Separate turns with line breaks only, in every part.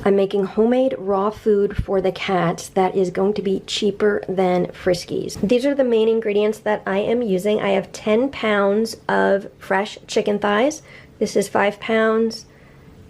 I'm making homemade raw food for the cats that is going to be cheaper than Friskies. These are the main ingredients that I am using. I have 10 pounds of fresh chicken thighs. This is 5 pounds,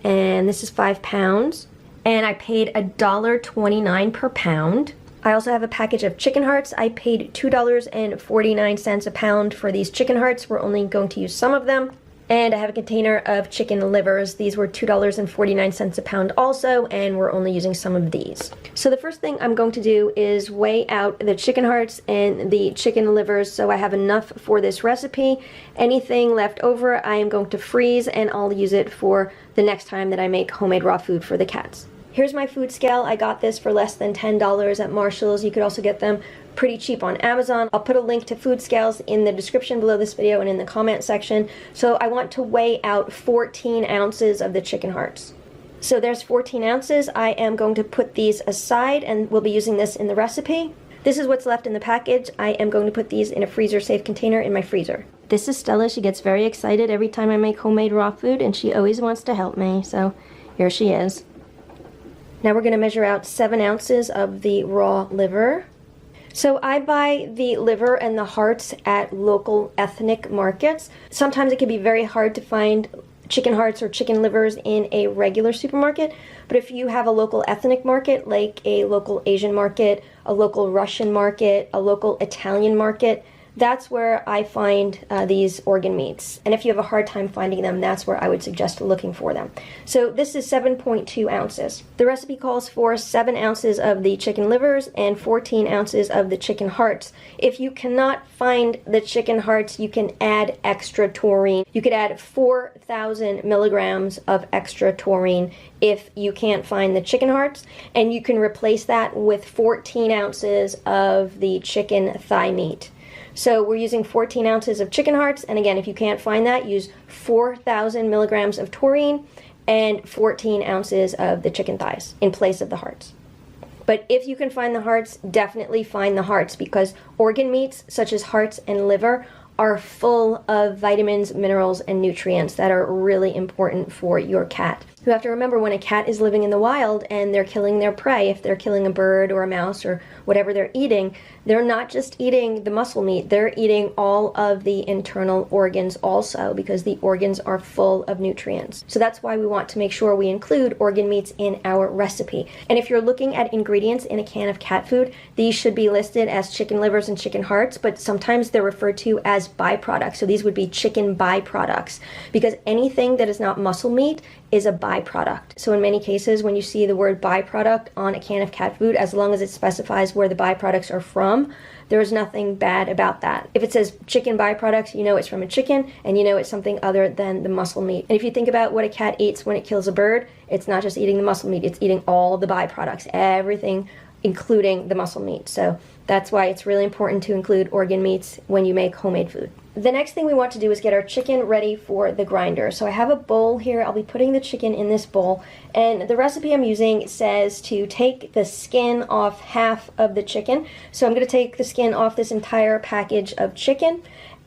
and this is 5 pounds. And I paid $1.29 per pound. I also have a package of chicken hearts. I paid $2.49 a pound for these chicken hearts. We're only going to use some of them. And I have a container of chicken livers. These were $2.49 a pound also, and we're only using some of these. So the first thing I'm going to do is weigh out the chicken hearts and the chicken livers so I have enough for this recipe. Anything left over I am going to freeze, and I'll use it for the next time that I make homemade raw food for the cats. Here's my food scale. I got this for less than $10 at Marshall's. You could also get them pretty cheap on Amazon. I'll put a link to food scales in the description below this video and in the comment section. So I want to weigh out 14 ounces of the chicken hearts. So there's 14 ounces. I am going to put these aside, and we'll be using this in the recipe. This is what's left in the package. I am going to put these in a freezer-safe container in my freezer. This is Stella. She gets very excited every time I make homemade raw food, and she always wants to help me. So here she is. Now we're going to measure out 7 ounces of the raw liver. So I buy the liver and the hearts at local ethnic markets. Sometimes it can be very hard to find chicken hearts or chicken livers in a regular supermarket, but if you have a local ethnic market, like a local Asian market, a local Russian market, a local Italian market, that's where I find these organ meats. And if you have a hard time finding them, that's where I would suggest looking for them. So this is 7.2 ounces. The recipe calls for 7 ounces of the chicken livers and 14 ounces of the chicken hearts. If you cannot find the chicken hearts, you can add extra taurine. You could add 4,000 milligrams of extra taurine if you can't find the chicken hearts, and you can replace that with 14 ounces of the chicken thigh meat. So we're using 14 ounces of chicken hearts, and again, if you can't find that, use 4,000 milligrams of taurine and 14 ounces of the chicken thighs in place of the hearts. But if you can find the hearts, definitely find the hearts, because organ meats such as hearts and liver are full of vitamins, minerals, and nutrients that are really important for your cat. You have to remember, when a cat is living in the wild and they're killing their prey, if they're killing a bird or a mouse or whatever they're eating, they're not just eating the muscle meat, they're eating all of the internal organs also, because the organs are full of nutrients. So that's why we want to make sure we include organ meats in our recipe. And if you're looking at ingredients in a can of cat food, these should be listed as chicken livers and chicken hearts, but sometimes they're referred to as byproducts. So these would be chicken byproducts, because anything that is not muscle meat is a byproduct. So in many cases, when you see the word byproduct on a can of cat food, as long as it specifies where the byproducts are from, there is nothing bad about that. If it says chicken byproducts, you know it's from a chicken, and you know it's something other than the muscle meat. And if you think about what a cat eats when it kills a bird, it's not just eating the muscle meat, it's eating all the byproducts, everything, including the muscle meat. So that's why it's really important to include organ meats when you make homemade food. The next thing we want to do is get our chicken ready for the grinder. So I have a bowl here. I'll be putting the chicken in this bowl, and the recipe I'm using says to take the skin off half of the chicken. So I'm going to take the skin off this entire package of chicken.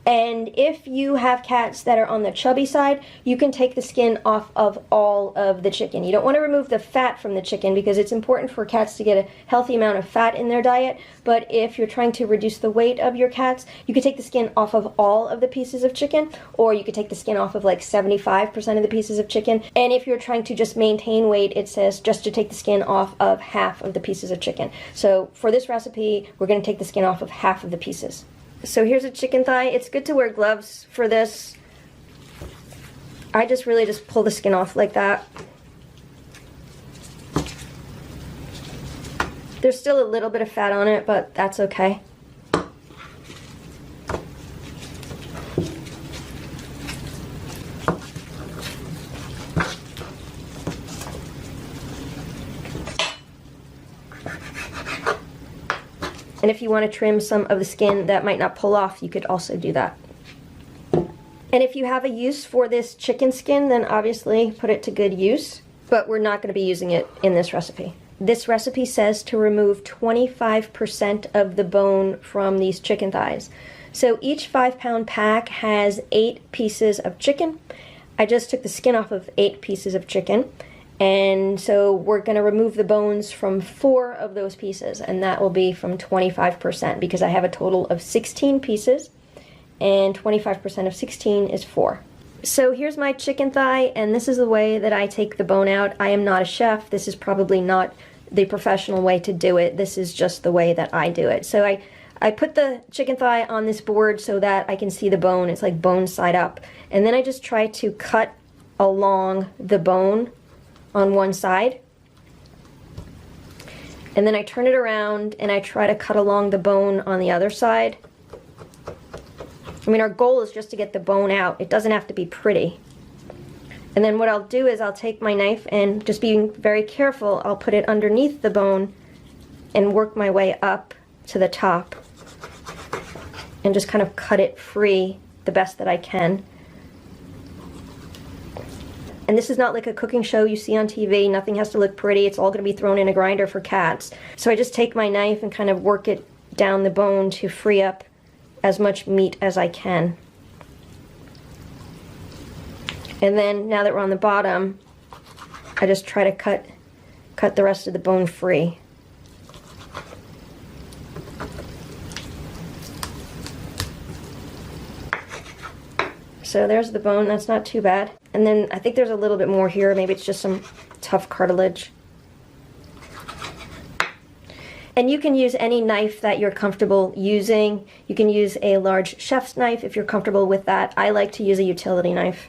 And if you have cats that are on the chubby side, you can take the skin off of all of the chicken. You don't want to remove the fat from the chicken, because it's important for cats to get a healthy amount of fat in their diet. But if you're trying to reduce the weight of your cats, you could take the skin off of all of the pieces of chicken, or you could take the skin off of like 75% of the pieces of chicken. And if you're trying to just maintain weight, it says just to take the skin off of half of the pieces of chicken. So for this recipe, we're going to take the skin off of half of the pieces. So here's a chicken thigh. It's good to wear gloves for this. I just really just pull the skin off like that. There's still a little bit of fat on it, but that's okay. And if you want to trim some of the skin that might not pull off, you could also do that. And if you have a use for this chicken skin, then obviously put it to good use. But we're not going to be using it in this recipe. This recipe says to remove 25% of the bone from these chicken thighs. So each 5-pound pack has 8 pieces of chicken. I just took the skin off of 8 pieces of chicken. And so we're going to remove the bones from 4 of those pieces, and that will be from 25% because I have a total of 16 pieces, and 25% of 16 is 4. So here's my chicken thigh, and this is the way that I take the bone out. I am not a chef. This is probably not the professional way to do it. This is just the way that I do it. So I put the chicken thigh on this board so that I can see the bone. It's like bone side up. And then I just try to cut along the bone on one side, and then I turn it around and I try to cut along the bone on the other side. I mean, our goal is just to get the bone out. It doesn't have to be pretty. And then what I'll do is I'll take my knife and, just being very careful, I'll put it underneath the bone and work my way up to the top and just kind of cut it free the best that I can. And this is not like a cooking show you see on TV. Nothing has to look pretty. It's all going to be thrown in a grinder for cats. So I just take my knife and kind of work it down the bone to free up as much meat as I can. And then, now that we're on the bottom, I just try to cut the rest of the bone free. So there's the bone. That's not too bad. And then I think there's a little bit more here. Maybe it's just some tough cartilage. And you can use any knife that you're comfortable using. You can use a large chef's knife if you're comfortable with that. I like to use a utility knife.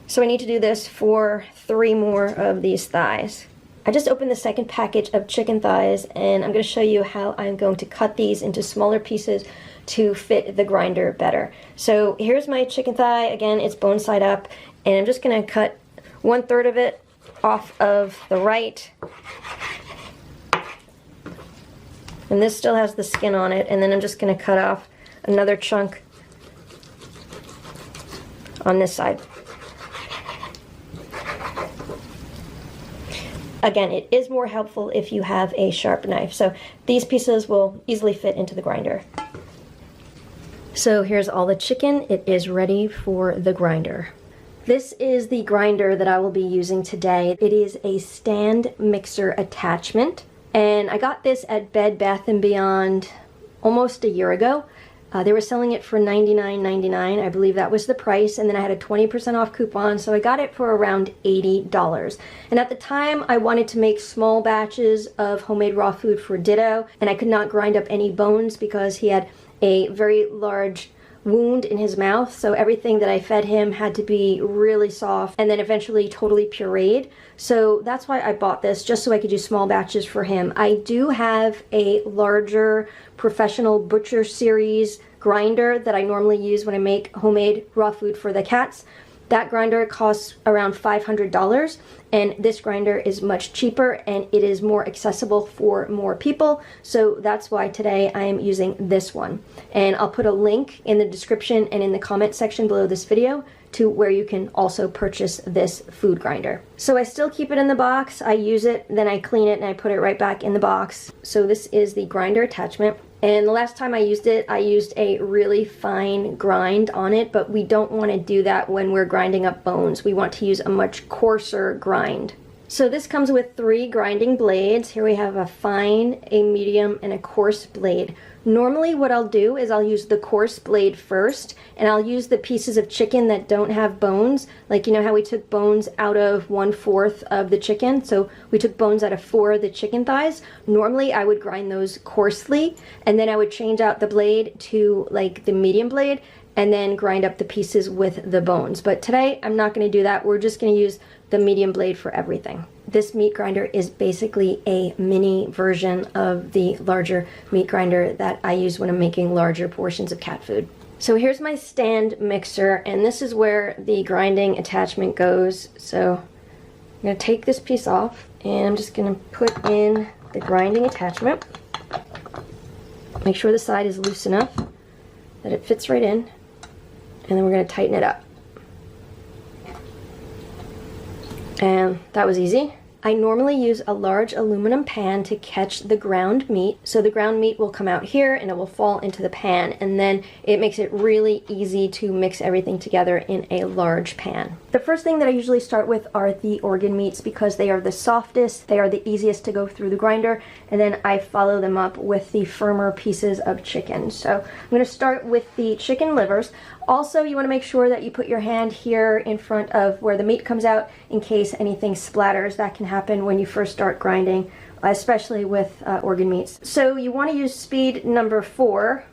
So I need to do this for 3 more of these thighs. I just opened the second package of chicken thighs, and I'm going to show you how I'm going to cut these into smaller pieces to fit the grinder better. So here's my chicken thigh. Again, it's bone side up, and I'm just going to cut 1/3 of it off of the right. And this still has the skin on it, and then I'm just going to cut off another chunk on this side. Again, it is more helpful if you have a sharp knife. So these pieces will easily fit into the grinder. So here's all the chicken. It is ready for the grinder. This is the grinder that I will be using today. It is a stand mixer attachment, and I got this at Bed Bath & Beyond almost a year ago. They were selling it for $99.99. I believe that was the price, and then I had a 20% off coupon, so I got it for around $80. And at the time, I wanted to make small batches of homemade raw food for Ditto, and I could not grind up any bones because he had a very large wound in his mouth, so everything that I fed him had to be really soft and then eventually totally pureed. So that's why I bought this, just so I could do small batches for him. I do have a larger professional butcher series grinder that I normally use when I make homemade raw food for the cats. That grinder costs around $500, and this grinder is much cheaper and it is more accessible for more people. So that's why today I am using this one. And I'll put a link in the description and in the comment section below this video to where you can also purchase this food grinder. So I still keep it in the box. I use it, then I clean it, and I put it right back in the box. So this is the grinder attachment. And the last time I used it, I used a really fine grind on it, but we don't want to do that when we're grinding up bones. We want to use a much coarser grind. So this comes with 3 grinding blades. Here we have a fine, a medium, and a coarse blade. Normally what I'll do is I'll use the coarse blade first, and I'll use the pieces of chicken that don't have bones. Like, you know how we took bones out of 1/4 of the chicken? So we took bones out of 4 of the chicken thighs. Normally I would grind those coarsely, and then I would change out the blade to like the medium blade, and then grind up the pieces with the bones. But today I'm not going to do that. We're just going to use the medium blade for everything. This meat grinder is basically a mini version of the larger meat grinder that I use when I'm making larger portions of cat food. So here's my stand mixer, and this is where the grinding attachment goes. So I'm going to take this piece off, and I'm just going to put in the grinding attachment. Make sure the side is loose enough that it fits right in, and then we're going to tighten it up. And that was easy. I normally use a large aluminum pan to catch the ground meat. So the ground meat will come out here and it will fall into the pan, and then it makes it really easy to mix everything together in a large pan. The first thing that I usually start with are the organ meats because they are the softest, they are the easiest to go through the grinder, and then I follow them up with the firmer pieces of chicken. So I'm going to start with the chicken livers. Also, you want to make sure that you put your hand here in front of where the meat comes out in case anything splatters. That can happen when you first start grinding, especially with organ meats. So you want to use speed number 4.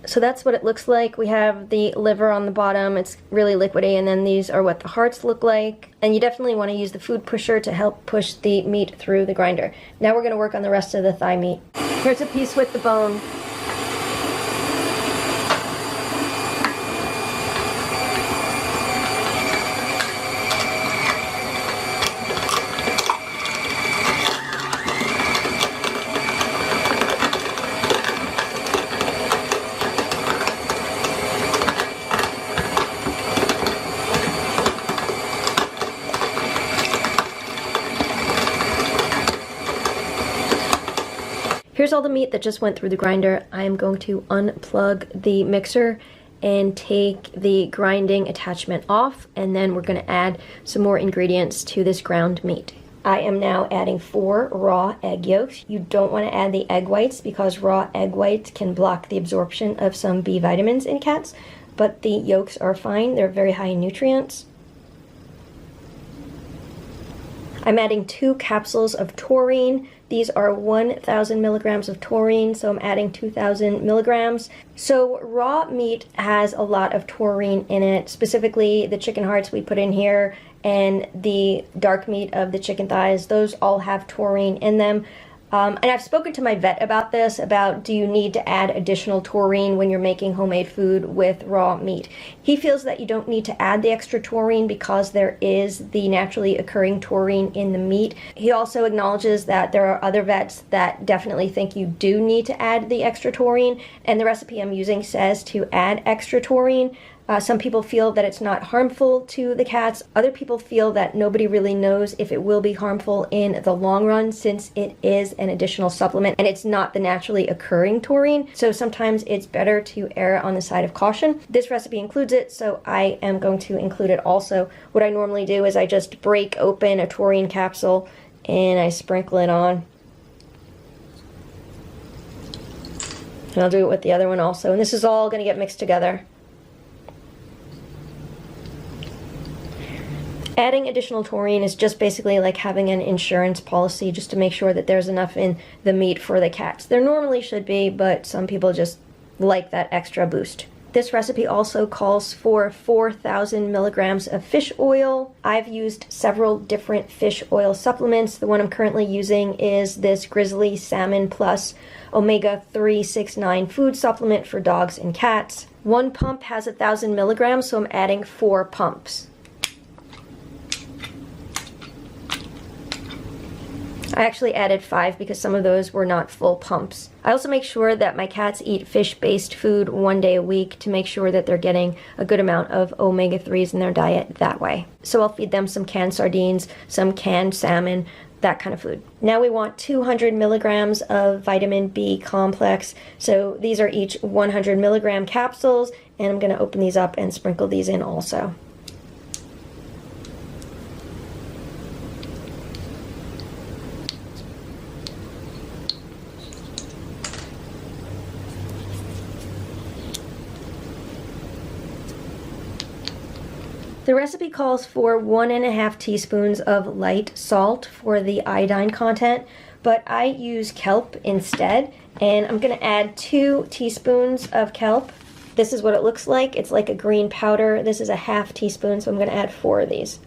So that's what it looks like. We have the liver on the bottom. It's really liquidy, and then these are what the hearts look like. And you definitely want to use the food pusher to help push the meat through the grinder. Now we're going to work on the rest of the thigh meat. Here's a piece with the bone. Here's all the meat that just went through the grinder. I'm going to unplug the mixer and take the grinding attachment off, and then we're going to add some more ingredients to this ground meat. I am now adding 4 raw egg yolks. You don't want to add the egg whites because raw egg whites can block the absorption of some B vitamins in cats, but the yolks are fine. They're very high in nutrients. I'm adding 2 capsules of taurine. These are 1,000 milligrams of taurine, so I'm adding 2,000 milligrams. So raw meat has a lot of taurine in it, specifically the chicken hearts we put in here and the dark meat of the chicken thighs. Those all have taurine in them. And I've spoken to my vet about this, about do you need to add additional taurine when you're making homemade food with raw meat. He feels that you don't need to add the extra taurine because there is the naturally occurring taurine in the meat. He also acknowledges that there are other vets that definitely think you do need to add the extra taurine, and the recipe I'm using says to add extra taurine. Some people feel that it's not harmful to the cats. Other people feel that nobody really knows if it will be harmful in the long run, since it is an additional supplement and it's not the naturally occurring taurine. So sometimes it's better to err on the side of caution. This recipe includes it, so I am going to include it also. What I normally do is I just break open a taurine capsule and I sprinkle it on. And I'll do it with the other one also. And this is all going to get mixed together. Adding additional taurine is just basically like having an insurance policy, just to make sure that there's enough in the meat for the cats. There normally should be, but some people just like that extra boost. This recipe also calls for 4,000 milligrams of fish oil. I've used several different fish oil supplements. The one I'm currently using is this Grizzly Salmon Plus Omega 369 food supplement for dogs and cats. One pump has 1,000 milligrams, so I'm adding 4 pumps. I actually added 5 because some of those were not full pumps. I also make sure that my cats eat fish-based food 1 day a week to make sure that they're getting a good amount of omega-3s in their diet that way. So I'll feed them some canned sardines, some canned salmon, that kind of food. Now we want 200 milligrams of vitamin B complex. So these are each 100 milligram capsules, and I'm going to open these up and sprinkle these in also. The recipe calls for 1.5 teaspoons of light salt for the iodine content. but I use kelp instead, and I'm going to add 2 teaspoons of kelp. This is what it looks like. It's like a green powder. This is a ½ teaspoon, so I'm going to add 4 of these.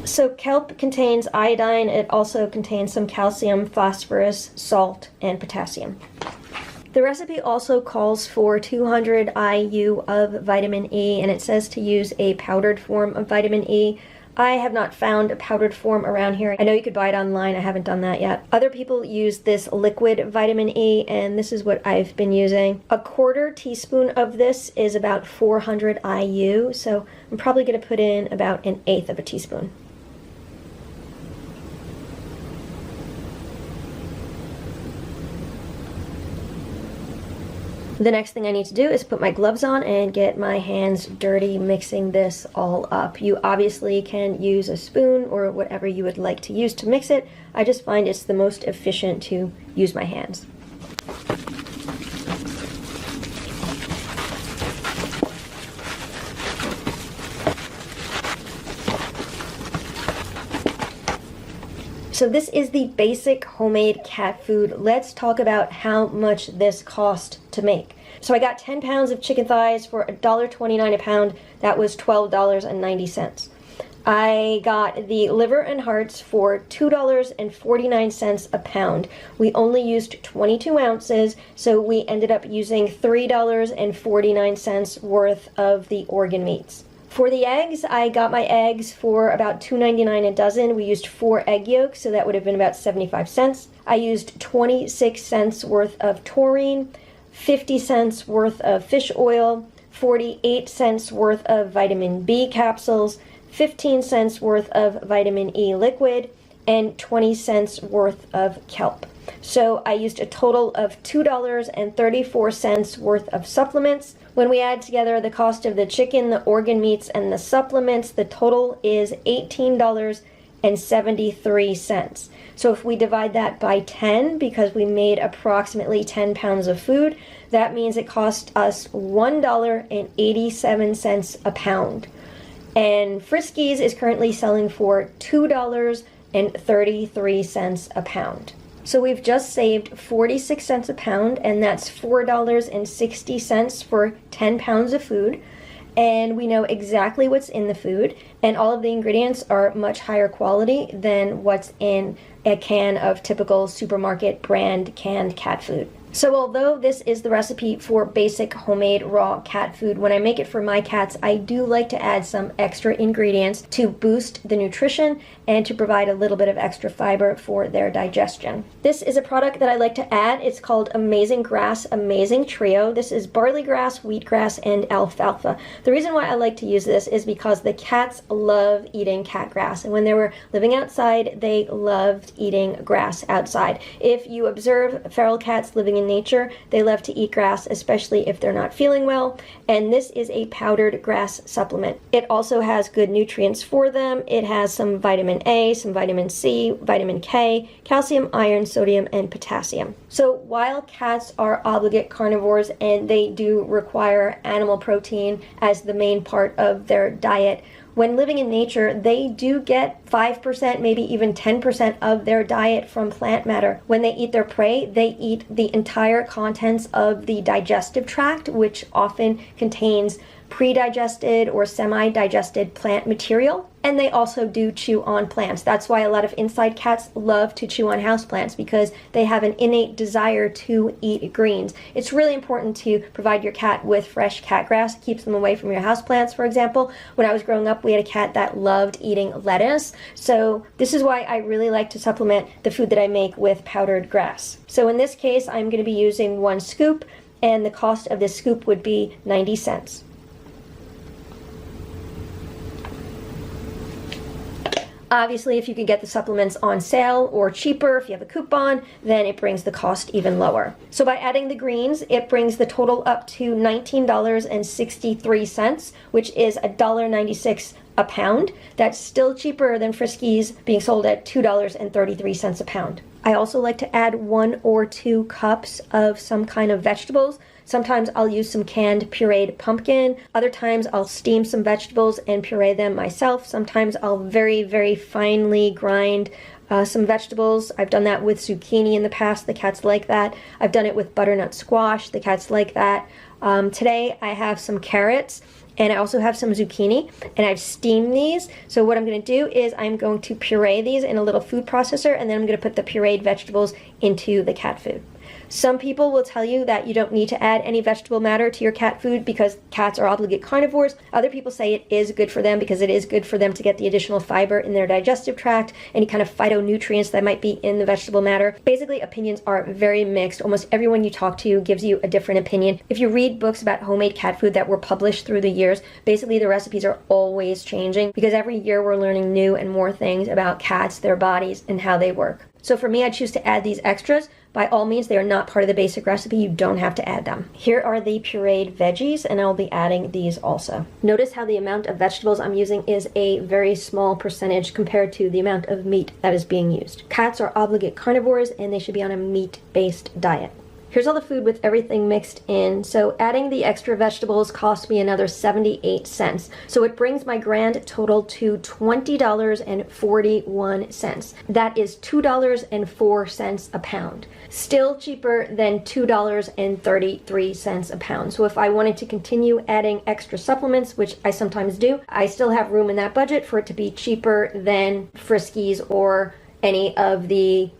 So kelp contains iodine. It also contains some calcium, phosphorus, salt, and potassium. The recipe also calls for 200 IU of vitamin E, and it says to use a powdered form of vitamin E. I have not found a powdered form around here. I know you could buy it online. I haven't done that yet. Other people use this liquid vitamin E, and this is what I've been using. A 1/4 teaspoon of this is about 400 IU, so I'm probably going to put in about 1/8 of a teaspoon. The next thing I need to do is put my gloves on and get my hands dirty mixing this all up. You obviously can use a spoon or whatever you would like to use to mix it. I just find it's the most efficient to use my hands. So this is the basic homemade cat food. Let's talk about how much this cost to make. So I got 10 pounds of chicken thighs for $1.29 a pound. That was $12.90. I got the liver and hearts for $2.49 a pound. We only used 22 ounces, so we ended up using $3.49 worth of the organ meats. For the eggs, I got my eggs for about $2.99 a dozen. We used 4 egg yolks, so that would have been about 75 cents. I used 26 cents worth of taurine, 50 cents worth of fish oil, 48 cents worth of vitamin B capsules, 15 cents worth of vitamin E liquid, and 20 cents worth of kelp. So I used a total of $2.34 worth of supplements. When we add together the cost of the chicken, the organ meats, and the supplements, the total is $18.73. So if we divide that by 10, because we made approximately 10 pounds of food, that means it cost us $1.87 a pound. And Friskies is currently selling for $2.33 a pound. So we've just saved 46 cents a pound, and that's $4.60 for 10 pounds of food. And we know exactly what's in the food, and all of the ingredients are much higher quality than what's in a can of typical supermarket brand canned cat food. So although this is the recipe for basic homemade raw cat food, when I make it for my cats, I do like to add some extra ingredients to boost the nutrition and to provide a little bit of extra fiber for their digestion. This is a product that I like to add. It's called Amazing Grass Amazing Trio. This is barley grass, wheatgrass, and alfalfa. The reason why I like to use this is because the cats love eating cat grass, and when they were living outside, they loved eating grass outside. If you observe feral cats living in nature, they love to eat grass, especially if they're not feeling well, and this is a powdered grass supplement. It also has good nutrients for them. It has some vitamin A, some vitamin C, vitamin K, calcium, iron, sodium, and potassium. So while cats are obligate carnivores and they do require animal protein as the main part of their diet, when living in nature, they do get 5%, maybe even 10% of their diet from plant matter. When they eat their prey, they eat the entire contents of the digestive tract, which often contains pre-digested or semi-digested plant material. And they also do chew on plants. That's why a lot of inside cats love to chew on houseplants, because they have an innate desire to eat greens. It's really important to provide your cat with fresh cat grass. It keeps them away from your houseplants, for example. When I was growing up, we had a cat that loved eating lettuce. So this is why I really like to supplement the food that I make with powdered grass. So in this case, I'm going to be using 1 scoop, and the cost of this scoop would be 90 cents. Obviously, if you can get the supplements on sale or cheaper, if you have a coupon, then it brings the cost even lower. So by adding the greens, it brings the total up to $19.63, which is $1.96 a pound. That's still cheaper than Friskies being sold at $2.33 a pound. I also like to add 1 or 2 cups of some kind of vegetables. Sometimes I'll use some canned pureed pumpkin. Other times I'll steam some vegetables and puree them myself. Sometimes I'll very, very finely grind some vegetables. I've done that with zucchini in the past. The cats like that. I've done it with butternut squash. The cats like that. Today I have some carrots and I also have some zucchini and I've steamed these. So what I'm going to do is I'm going to puree these in a little food processor, and then I'm going to put the pureed vegetables into the cat food. Some people will tell you that you don't need to add any vegetable matter to your cat food because cats are obligate carnivores. Other people say it is good for them because it is good for them to get the additional fiber in their digestive tract, any kind of phytonutrients that might be in the vegetable matter. Basically, opinions are very mixed. Almost everyone you talk to gives you a different opinion. If you read books about homemade cat food that were published through the years, basically the recipes are always changing because every year we're learning new and more things about cats, their bodies, and how they work. So for me, I choose to add these extras. By all means, they are not part of the basic recipe. You don't have to add them. Here are the pureed veggies, and I'll be adding these also. Notice how the amount of vegetables I'm using is a very small percentage compared to the amount of meat that is being used. Cats are obligate carnivores, and they should be on a meat-based diet. Here's all the food with everything mixed in. So adding the extra vegetables cost me another 78 cents. So it brings my grand total to $20.41. That is $2.04 a pound. Still cheaper than $2.33 a pound. So if I wanted to continue adding extra supplements, which I sometimes do, I still have room in that budget for it to be cheaper than Friskies or any of the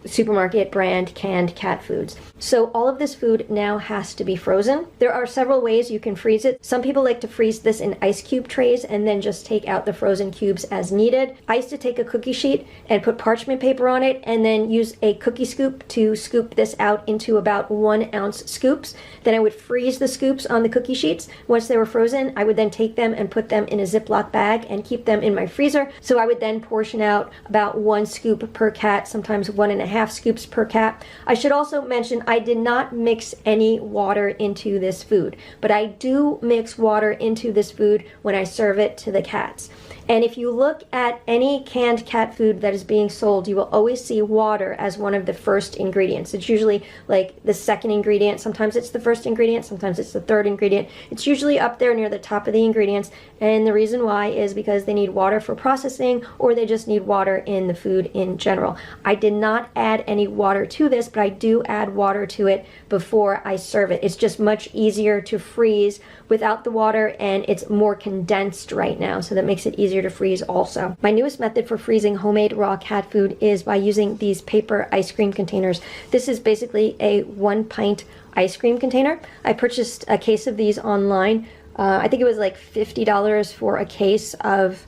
supermarket brand canned cat foods. So all of this food now has to be frozen. There are several ways you can freeze it. Some people like to freeze this in ice cube trays and then just take out the frozen cubes as needed. I used to take a cookie sheet and put parchment paper on it and then use a cookie scoop to scoop this out into about 1 ounce scoops. Then I would freeze the scoops on the cookie sheets. Once they were frozen, I would then take them and put them in a Ziploc bag and keep them in my freezer. So I would then portion out about 1 scoop per cat, sometimes 1.5 scoops per cat. I should also mention I did not mix any water into this food, but I do mix water into this food when I serve it to the cats. And if you look at any canned cat food that is being sold, you will always see water as one of the first ingredients. It's usually like the second ingredient. Sometimes it's the first ingredient, sometimes it's the third ingredient. It's usually up there near the top of the ingredients. And the reason why is because they need water for processing, or they just need water in the food in general. I did not add any water to this, but I do add water to it before I serve it. It's just much easier to freeze without the water, and it's more condensed right now, so that makes it easier to freeze also. My newest method for freezing homemade raw cat food is by using these paper ice cream containers. This is basically a 1 pint ice cream container. I purchased a case of these online. I think it was like $50 for a case of,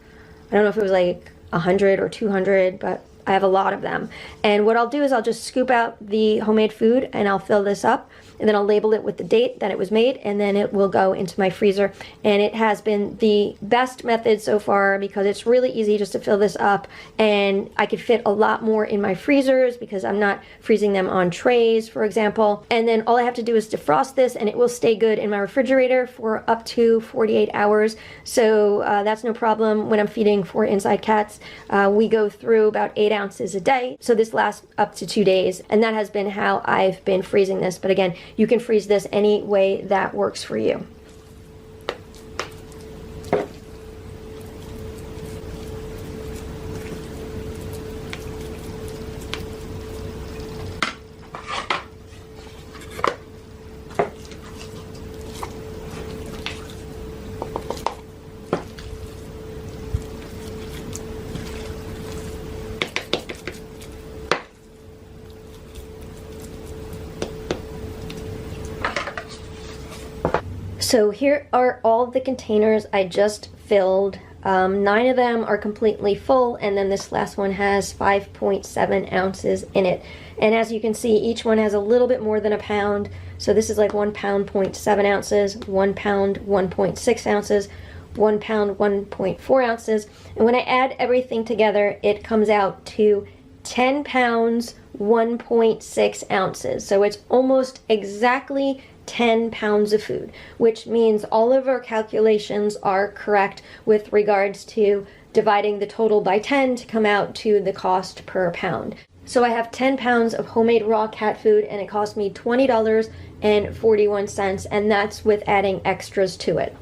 I don't know if it was like 100 or 200, but I have a lot of them. And what I'll do is I'll just scoop out the homemade food and I'll fill this up, and then I'll label it with the date that it was made, and then it will go into my freezer. And it has been the best method so far because it's really easy just to fill this up, and I could fit a lot more in my freezers because I'm not freezing them on trays, for example. And then all I have to do is defrost this, and it will stay good in my refrigerator for up to 48 hours. So that's no problem when I'm feeding 4 inside cats. We go through about 8 ounces a day, so this lasts up to 2 days, and that has been how I've been freezing this. But again, you can freeze this any way that works for you. So here are all the containers I just filled. 9 of them are completely full, and then this last one has 5.7 ounces in it. And as you can see, each one has a little bit more than a pound. So this is like 1 pound, 0.7 ounces, 1 pound, 1.6 ounces, 1 pound, 1.4 ounces. And when I add everything together, it comes out to 10 pounds, 1.6 ounces. So it's almost exactly 10 pounds of food, which means all of our calculations are correct with regards to dividing the total by 10 to come out to the cost per pound. So I have 10 pounds of homemade raw cat food, and it cost me $20.41, and that's with adding extras to it.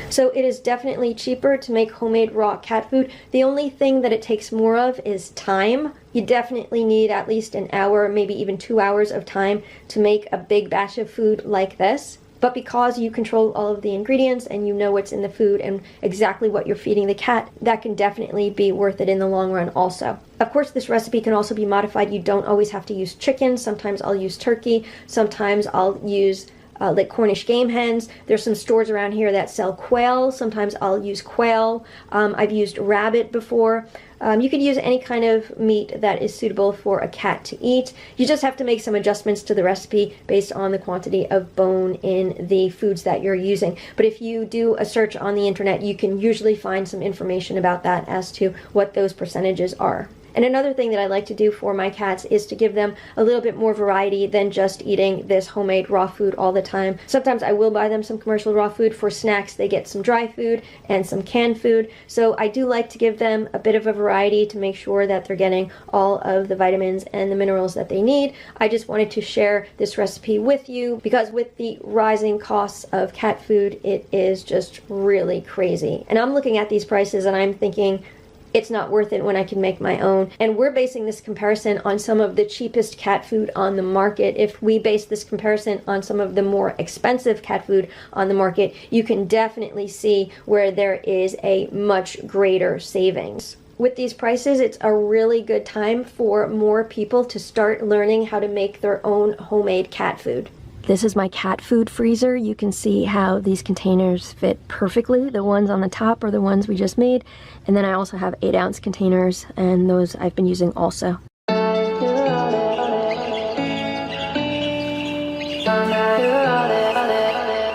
So it is definitely cheaper to make homemade raw cat food. The only thing that it takes more of is time. You definitely need at least an hour, maybe even 2 hours of time to make a big batch of food like this. But because you control all of the ingredients and you know what's in the food and exactly what you're feeding the cat, that can definitely be worth it in the long run also. Of course, this recipe can also be modified. You don't always have to use chicken. Sometimes I'll use turkey. Sometimes I'll use like Cornish game hens. There's some stores around here that sell quail. Sometimes I'll use quail. I've used rabbit before. You could use any kind of meat that is suitable for a cat to eat. You just have to make some adjustments to the recipe based on the quantity of bone in the foods that you're using. But if you do a search on the internet, you can usually find some information about that as to what those percentages are. And another thing that I like to do for my cats is to give them a little bit more variety than just eating this homemade raw food all the time. Sometimes I will buy them some commercial raw food for snacks. They get some dry food and some canned food. So I do like to give them a bit of a variety to make sure that they're getting all of the vitamins and the minerals that they need. I just wanted to share this recipe with you because with the rising costs of cat food, it is just really crazy. And I'm looking at these prices and I'm thinking, it's not worth it when I can make my own. And we're basing this comparison on some of the cheapest cat food on the market. If we base this comparison on some of the more expensive cat food on the market, you can definitely see where there is a much greater savings. With these prices, it's a really good time for more people to start learning how to make their own homemade cat food. This is my cat food freezer. You can see how these containers fit perfectly. The ones on the top are the ones we just made. And then I also have 8-ounce containers, and those I've been using also.